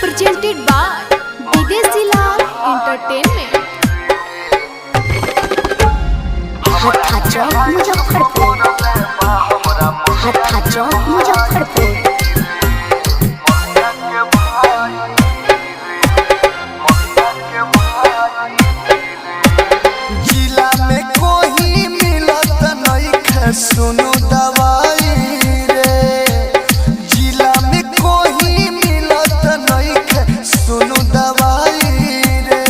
presented by Videsi Lal Entertainment। हत्था चौक मुजफ्फरपुर, हत्था चौक मुजफ्फरपुर। जिला में कोई मिलत नइखे सुनु दवाई रे, जिला में कोई मिलत नइखे सुनु दवाई रे।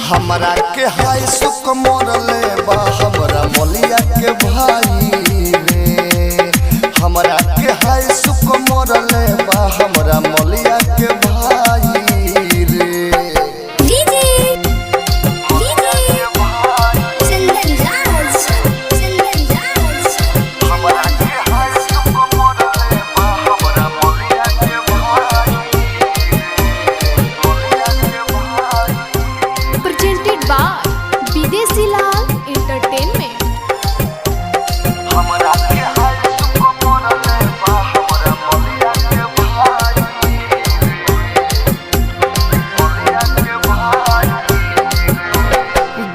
हमरा के हाय सुख मोरले बा हमरा मोलिया के भाई रे, हमरा के हाय सुख मोरले बा हमरा मोलिया के भाई रे। Presented by Videsi Lal Entertainment।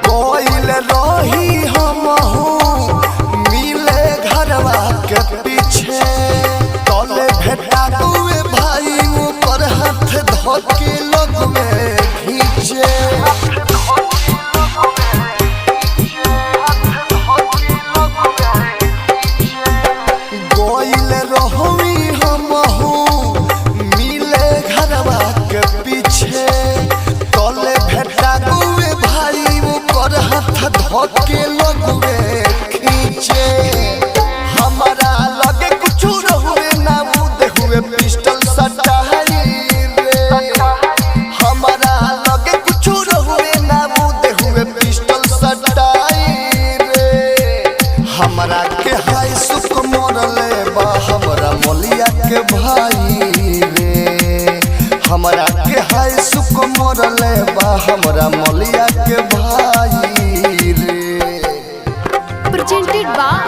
गोइल रही हमहू मिले घरवा के पीछे, तले भेटा दुए भाई ऊपर हाथ धोके लगवे खींचे। गोइल रही हमहू मिले घरवा के पीछे, तले भेटा दुए भाई ऊपर हाथ धोके लगवे खींचे। हमारा लगे कुछ रहुए ना मुदे हुए पिस्टल सटाई रे, हमारा लगे कुछ रहुए ना मुदे हुए पिस्टल सटाई रे। हमरा के हाय सुख मोरले बा हमरा मोलिया के भाई रे, हमरा के हाय सुख मोरले बा हमरा मोलिया के भाई रे। Presented by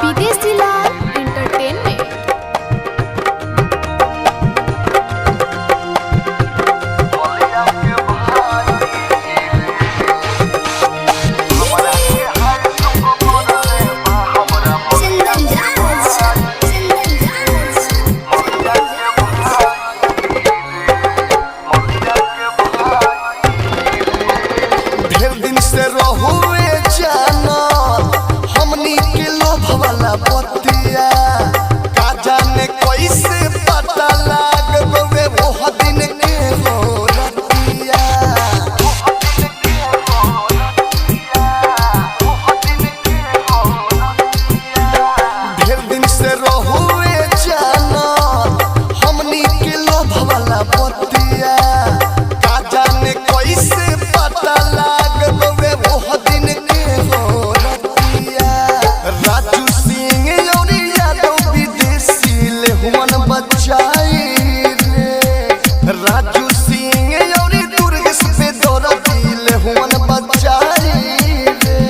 Videsi Lal Entertainment। ढेर दिन से रहुए जाना हमनी के लोभ वाला बतिया, का जाने कैसे पता लाग गवे वो दिन के हो रतिया। ढेर दिन से रहुए जाना हमनी के लोभ वाला बतिया, का जाने कैसे पता लाग गवे वो दिन के हो रतिया। राजू सिंह और यादव विदेशी ले हुमन बचाई रे, राजू सिंह और दुर्गेश पे दौड़ती ले हुमन बचाई रे।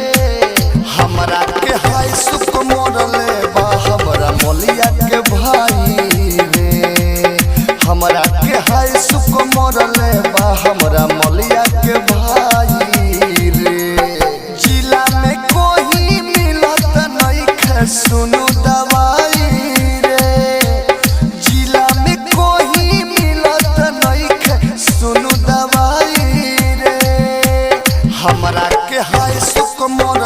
हमरा के हाय सुख मोरले बा हमरा मोलिया के भाई रे, हमरा के हाय सुख मोरले बा हमरा मोलिया के भाई रे। जिला में कोई मिलत नइखे सुनु दवाई रे, जिला में कोई मिलत नइखे सुनु दवाई रे। हमरा के हाय सुख मोर